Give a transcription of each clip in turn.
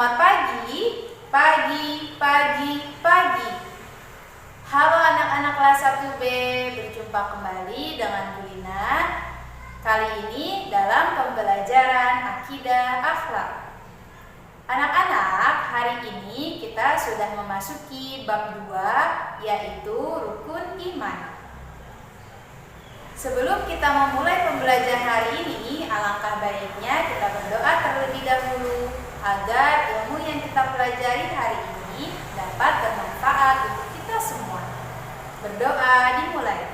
Selamat pagi, pagi, pagi, pagi. Halo anak-anak kelas 1B, berjumpa kembali dengan Bu Lina. Kali ini dalam pembelajaran Akidah Akhlak. Anak-anak, hari ini kita sudah memasuki bab 2, yaitu rukun iman. Sebelum kita memulai pembelajaran hari ini, alangkah baiknya kita berdoa terlebih dahulu agar ilmu yang kita pelajari hari ini dapat bermanfaat untuk kita semua. Berdoa dimulai.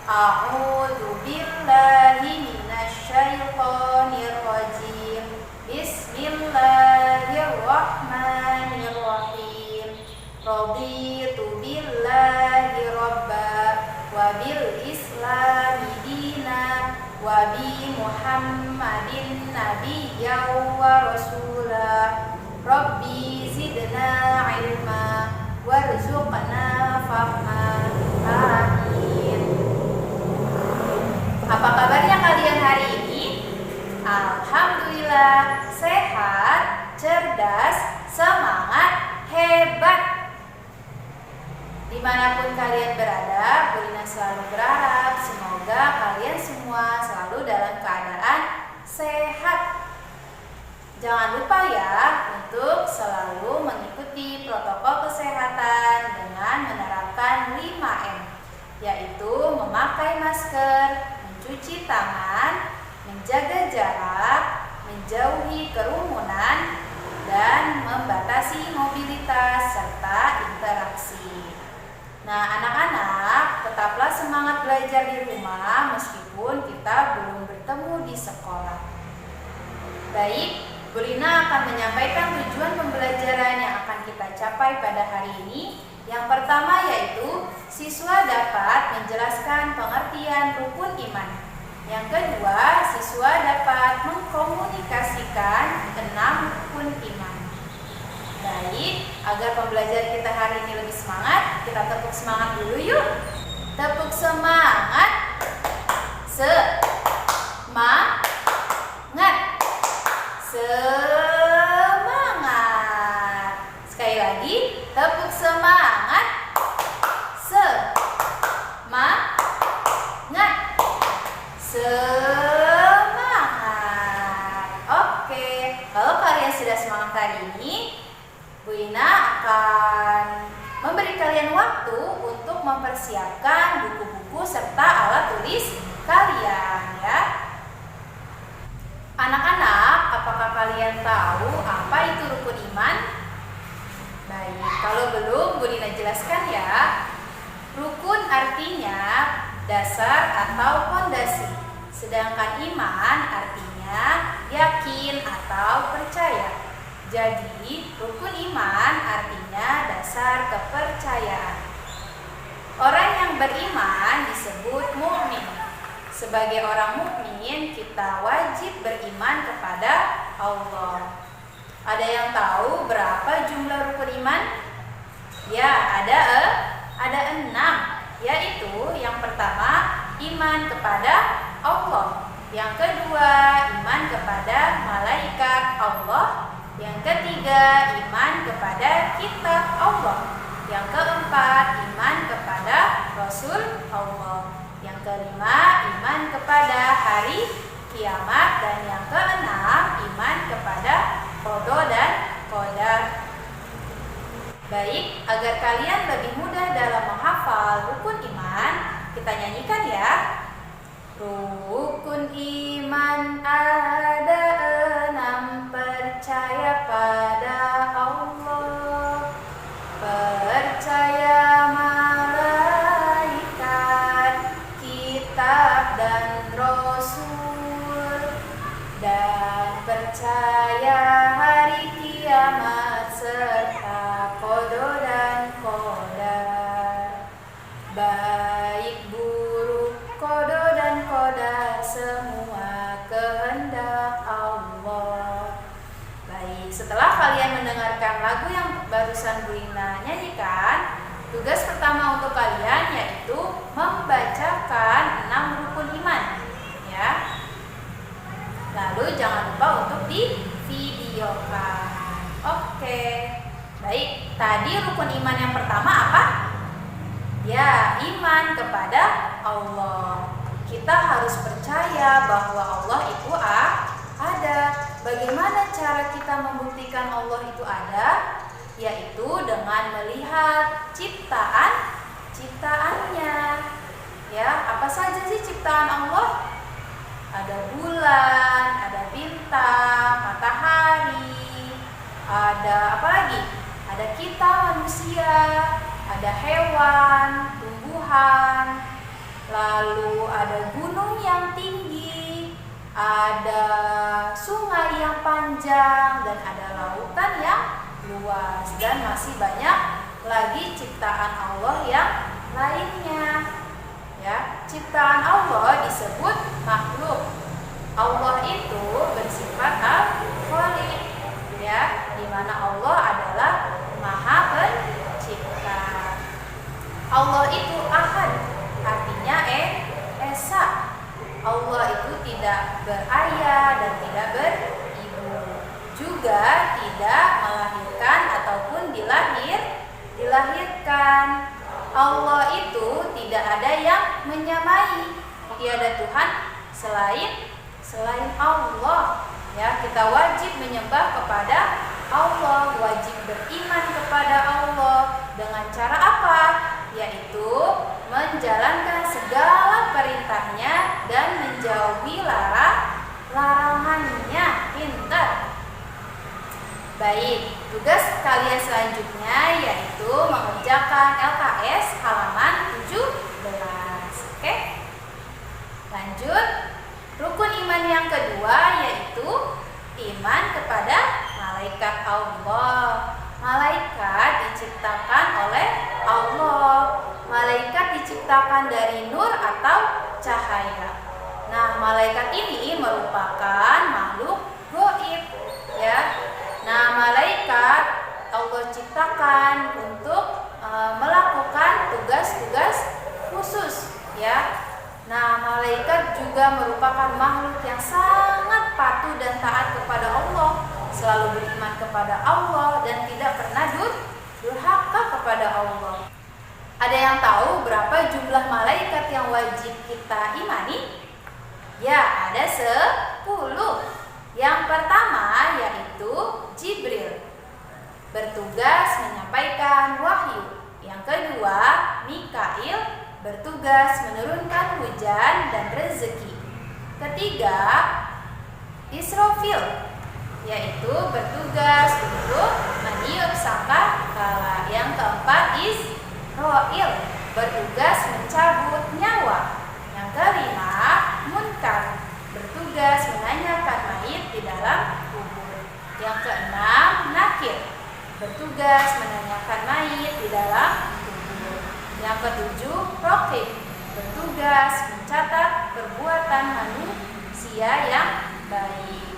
A'udzu billahi minasyaitonir rajim. Bismillahirrahmanirrahim. Raditu billahi rabba wa bil islami dina wa bi Muhammadin nabiyyan wa rasulah. Rabbi zidna ilma warzuqna fahma. Amin. Apa kabarnya kalian hari ini? Alhamdulillah, sehat, cerdas, semangat, hebat. Dimanapun kalian berada, Bu Lina selalu berharap semoga kalian semua selalu dalam keadaan sehat. Jangan lupa ya untuk selalu mengikuti protokol kesehatan dengan menerapkan 5M, yaitu memakai masker, mencuci tangan, menjaga jarak, menjauhi kerumunan, dan membatasi mobilitas serta interaksi. Nah, anak-anak, tetaplah semangat belajar di rumah meskipun kita belum bertemu di sekolah. Baik, Bu Lina akan menyampaikan tujuan pembelajaran yang akan kita capai pada hari ini. Yang pertama yaitu siswa dapat menjelaskan pengertian rukun iman. Yang kedua, siswa dapat mengkomunikasikan 6 rukun iman. Baik, agar pembelajaran kita hari ini lebih semangat, kita tepuk semangat dulu yuk. Tepuk semangat. Semangat. Semangat. Sekali lagi, tepuk semangat. Semangat. Semangat. Oke, kalau kalian sudah semangat hari ini, Bu Lina akan memberi kalian waktu untuk mempersiapkan buku-buku serta alat tulis kalian ya. Anak-anak, apakah kalian tahu apa itu rukun iman? Baik, kalau belum Bu Lina jelaskan ya. Rukun artinya dasar atau fondasi, sedangkan iman artinya yakin atau percaya. Jadi, rukun iman artinya dasar kepercayaan. Orang yang beriman disebut mukmin. Sebagai orang mukmin, kita wajib beriman kepada Allah. Ada yang tahu berapa jumlah rukun iman? Ya, ada 6, yaitu yang pertama iman kepada Allah, yang kedua iman kepada malaikat Allah, yang ketiga iman kepada kitab Allah, yang keempat iman kepada Rasul Allah, yang kelima iman kepada hari kiamat, dan yang keenam iman kepada qada dan qadar. Baik, agar kalian lebih mudah dalam menghafal rukun iman, kita nyanyikan ya. Rukun iman ada 6, percaya pada Allah, percaya malaikat, kitab dan rasul, dan percaya hari kiamat serta qada dan qadar. Baik buruk qada dan qadar semua kehendak Allah. Baik, setelah kalian mendengarkan lagu yang barusan Bu Lina nyanyikan, tugas pertama untuk kalian yaitu membacakan 6 rukun iman ya. Lalu jangan lupa untuk di videokan. Oke. tadi rukun iman yang pertama apa? Ya, iman kepada Allah. Kita harus percaya bahwa Allah itu ada. Bagaimana cara kita membuktikan Allah itu ada? Yaitu dengan melihat ciptaannya. Ya, apa saja sih ciptaan Allah? Ada bulan, ada bintang, matahari, ada apa lagi? Ada kita manusia, ada hewan, tumbuhan, lalu ada gunung yang tinggi, ada sungai yang panjang, dan ada lautan yang luas, dan masih banyak lagi ciptaan Allah yang lainnya. Ya, ciptaan Allah disebut makhluk. Allah itu bersifat al-Khaliq, ya, di mana Allah adalah Maha Pencipta. Allah itu Ahad, artinya esa. Allah itu tidak berayah dan tidak beribu, juga tidak melahirkan ataupun dilahirkan. Allah itu tidak ada yang menyamai. Tiada Tuhan selain Allah. Ya, kita wajib menyembah kepada Allah, wajib beriman kepada Allah. Dengan cara apa? Yaitu menjalankan segala perintahnya dan menjauhi larangannya. Pintar. Baik, tugas kalian selanjutnya yaitu mengerjakan LKS halaman 17. Oke? Lanjut. Rukun iman yang kedua yaitu iman kepada malaikat Allah. Malaikat diciptakan oleh Allah. Malaikat diciptakan dari nur atau cahaya. Nah, malaikat ini merupakan makhluk gaib, ya. Nah, malaikat Allah ciptakan untuk melakukan tugas-tugas khusus, ya. Nah, malaikat juga merupakan makhluk yang sangat patuh dan taat kepada Allah, selalu beriman kepada Allah dan tidak pernah durhaka kepada Allah. Ada yang tahu berapa jumlah malaikat yang wajib kita imani? Ya, ada 10. Yang pertama yaitu Jibril, bertugas menyampaikan wahyu. Yang kedua, Mikail, bertugas menurunkan hujan dan rezeki. Ketiga, Israfil, yaitu bertugas untuk meniup sangkakala. Yang keempat, Israil, bertugas mencabut nyawa. Yang kelima, Munkar, bertugas menanyakan mayit di dalam kubur. Yang keenam, Nakir, bertugas menanyakan mayit di dalam kubur. Yang ketujuh, Raqib, bertugas mencatat perbuatan manusia yang baik.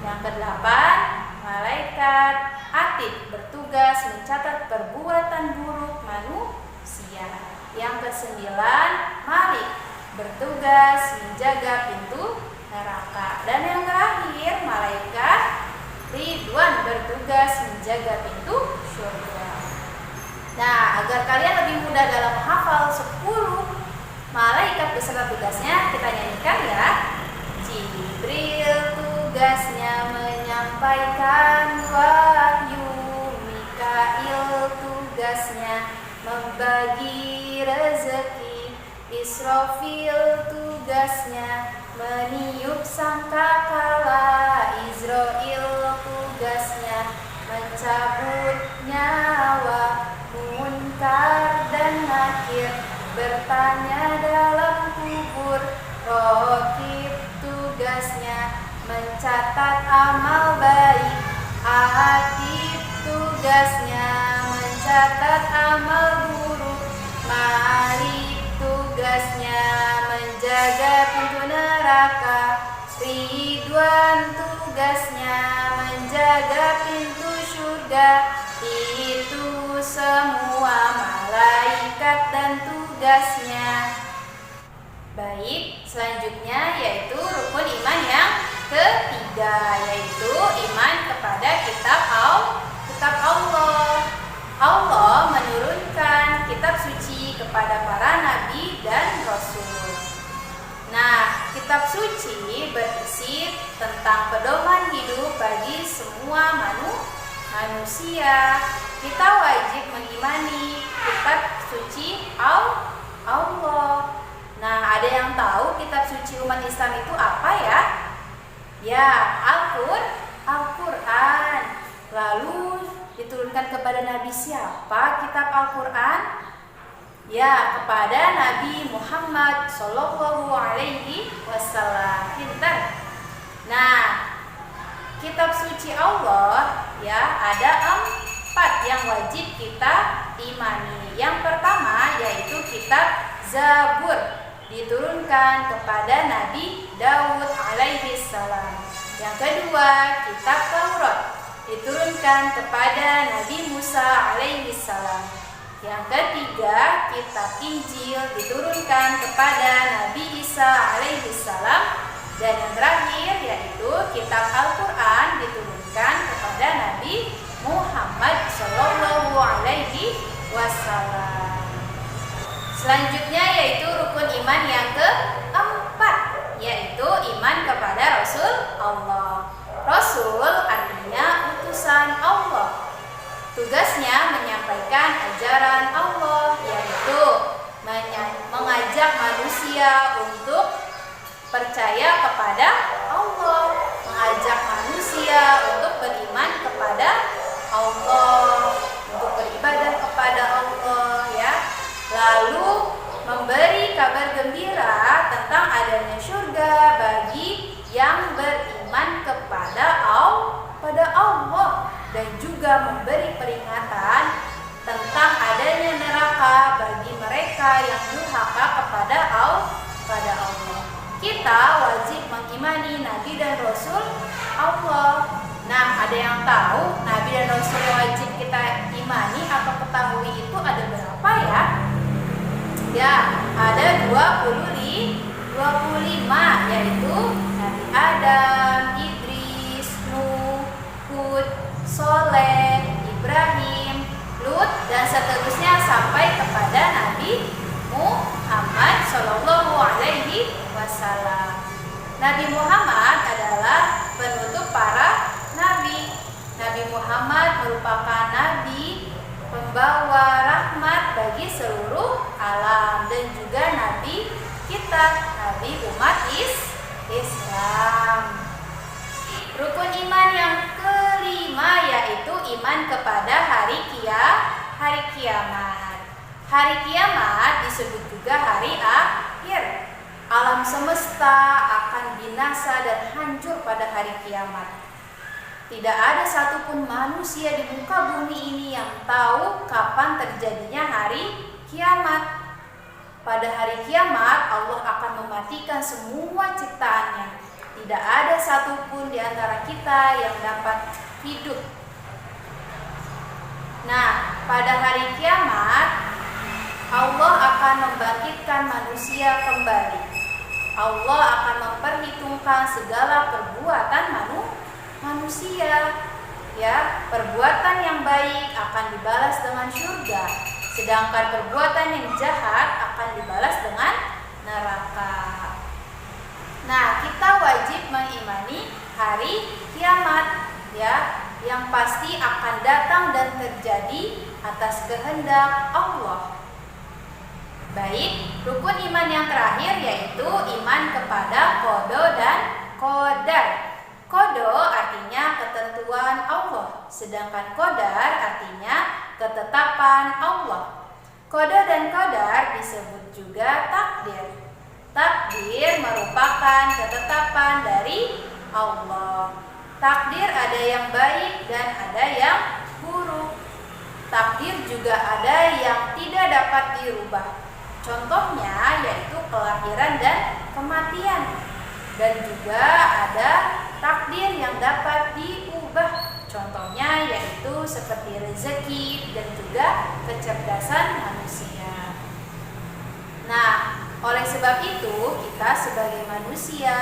Yang kedelapan, malaikat Atid, bertugas mencatat perbuatan buruk manusia. Yang kesembilan, Malik, bertugas menjaga pintu neraka. Dan yang terakhir, malaikat Ridwan, bertugas menjaga pintu surga. Nah, agar kalian lebih mudah dalam menghafal 10 malaikat beserta tugasnya, kita nyanyikan ya. Jibril tugasnya menyampaikan wahyu, Mikail tugasnya membagi rezeki, Israfil tugasnya meniup sangkakala, Israil tugasnya mencabut nyawa, Munkar dan Nakir bertanya dalam kubur, Raqib tugasnya mencatat amal baik, Atid tugasnya mencatat amal buruk, Malik tugasnya menjaga pintu neraka, Ridwan tugasnya menjaga pintu surga. Itu semua malaikat dan tugasnya. Baik, selanjutnya yaitu rukun iman yang ketiga, yaitu iman kepada kitab Allah. manusia, kita wajib mengimani kitab suci Allah. Nah, ada yang tahu kitab suci umat Islam itu apa ya? Ya, Al-Quran. Lalu diturunkan kepada Nabi siapa kitab Al-Quran? Ya, kepada Nabi Muhammad Shallallahu Alaihi Wasallam. Pintar. Nah, kitab suci Allah ya ada 4 yang wajib kita imani. Yang pertama yaitu kitab Zabur, diturunkan kepada Nabi Daud alaihi salam. Yang kedua, kitab Taurat, diturunkan kepada Nabi Musa alaihi salam. Yang ketiga, kitab Injil, diturunkan kepada Nabi Isa alaihi salam. Dan yang terakhir yaitu kitab Al-Quran, diturunkan kepada Nabi Muhammad Shallallahu Alaihi Wasallam. Selanjutnya yaitu rukun iman yang keempat, yaitu iman kepada Rasul Allah. Rasul artinya utusan Allah. Tugasnya menyampaikan ajaran Allah, yaitu mengajak manusia untuk percaya kepada Allah, mengajak manusia untuk beriman kepada Allah, untuk beribadah kepada Allah ya. Lalu memberi kabar gembira tentang adanya surga bagi yang beriman kepada Allah, dan juga memberi peringatan tentang adanya neraka bagi mereka yang durhaka kepada Allah. Kita wajib mengimani Nabi dan Rasul Allah. Nah, ada yang tahu Nabi dan Rasul yang wajib kita imani atau ketahui itu ada berapa ya? Ya, ada 25, yaitu Nabi Adam, Idris, Nuh, Hud, Soleh, Ibrahim, Lut, dan seterusnya sampai kepada Nabi Muhammad Shallallahu Alaihi Wasallam. Nabi Muhammad adalah penutup para nabi. Nabi Muhammad merupakan nabi pembawa rahmat bagi seluruh alam, dan juga nabi kita, nabi umat Islam. Rukun iman yang kelima yaitu iman kepada hari kiamat. Hari kiamat disebut juga hari akhir. Alam semesta akan binasa dan hancur pada hari kiamat. Tidak ada satupun manusia di muka bumi ini yang tahu kapan terjadinya hari kiamat. Pada hari kiamat Allah akan mematikan semua ciptaannya. Tidak ada satupun di antara kita yang dapat hidup. Nah, pada hari kiamat Allah akan membangkitkan manusia kembali. Allah akan memperhitungkan segala perbuatan manusia. Ya, perbuatan yang baik akan dibalas dengan surga, sedangkan perbuatan yang jahat akan dibalas dengan neraka. Nah, kita wajib mengimani hari kiamat ya, yang pasti akan datang dan terjadi atas kehendak Allah. Baik, rukun iman yang terakhir yaitu iman kepada qada dan qadar. Qada artinya ketentuan Allah, sedangkan qadar artinya ketetapan Allah. Qada dan qadar disebut juga takdir. Takdir merupakan ketetapan dari Allah. Takdir ada yang baik dan ada yang buruk. Takdir juga ada yang tidak dapat dirubah. Contohnya yaitu kelahiran dan kematian. Dan juga ada takdir yang dapat diubah. Contohnya yaitu seperti rezeki dan juga kecerdasan manusia. Nah, oleh sebab itu kita sebagai manusia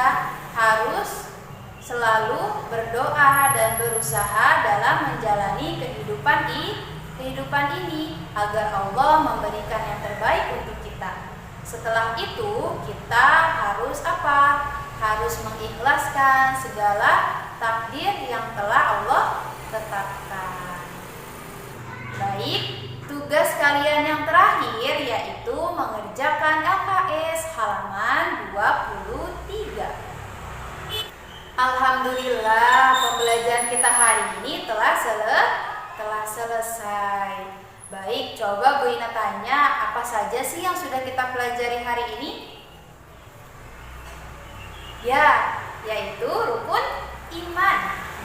harus selalu berdoa dan berusaha dalam menjalani kehidupan ini agar Allah memberikan yang terbaik untuk kita. Setelah itu kita harus apa? Harus mengikhlaskan segala takdir yang telah Allah tetapkan. mengerjakan LKS halaman 23. Alhamdulillah, pembelajaran kita hari ini telah selesai. Baik, coba Bu Ina tanya, apa saja sih yang sudah kita pelajari hari ini? Ya, yaitu rukun iman.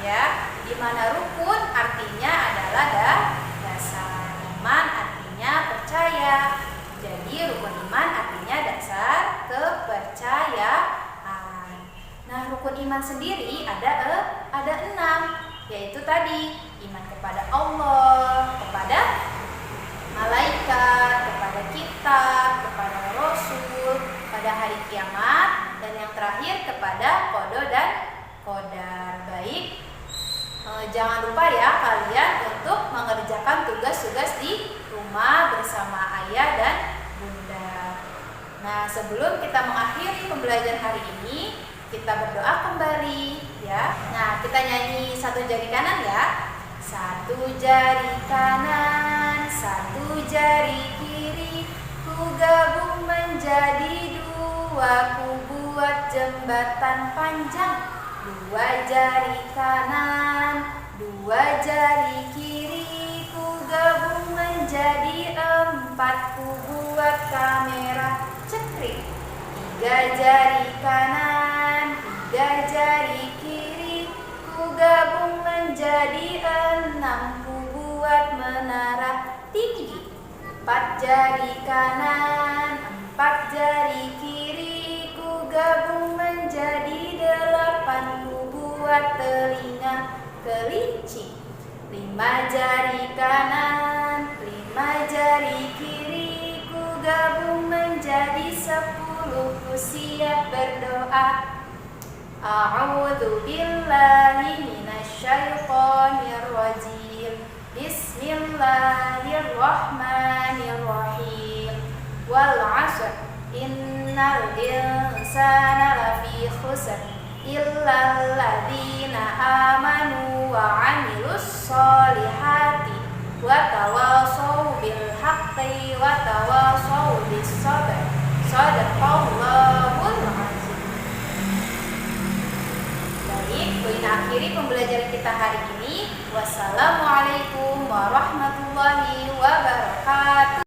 Ya, di mana rukun artinya adalah dasar, iman artinya percaya. Jadi rukun iman artinya dasar kepercayaan. Nah, rukun iman sendiri ada 6, yaitu tadi iman kepada Allah, kepada malaikat, kepada kitab, kepada rasul, pada hari kiamat, dan yang terakhir kepada qada dan qadar. Baik, jangan lupa ya kalian untuk mengerjakan tugas-tugas di rumah bersama ayah dan bunda. Nah, sebelum kita mengakhiri pembelajaran hari ini, kita berdoa kembali ya. Nah, kita nyanyi satu jari kanan ya. Satu jari kanan, satu jari kiri, ku gabung menjadi dua, ku buat jembatan panjang. Dua jari kanan, dua jari kiri, ku gabung menjadi 4, ku buat kamera cekrik. Tiga jari kanan, tiga jari kiri, ku gabung menjadi 6, ku buat menara tinggi. 4 jari kanan, 4 jari kiri, ku gabung menjadi 8, ku buat telinga kelinci. 5 jari kanan, 5 jari kiri, ku gabung menjadi 10, ku siap berdoa. A'udzu billahi minasyaitonir rajim. Bismillahirrahmanirrahim. Wal 'ashr innal insana lafi khusr illal ladzina amanu wa 'amilus sholihati wa tawashaw bil haqqi wa tawashaw bis sabr. Shadaqallahul azim. Baik, Bu Ina akhiri pembelajaran kita hari ini. Wassalamualaikum warahmatullahi wabarakatuh.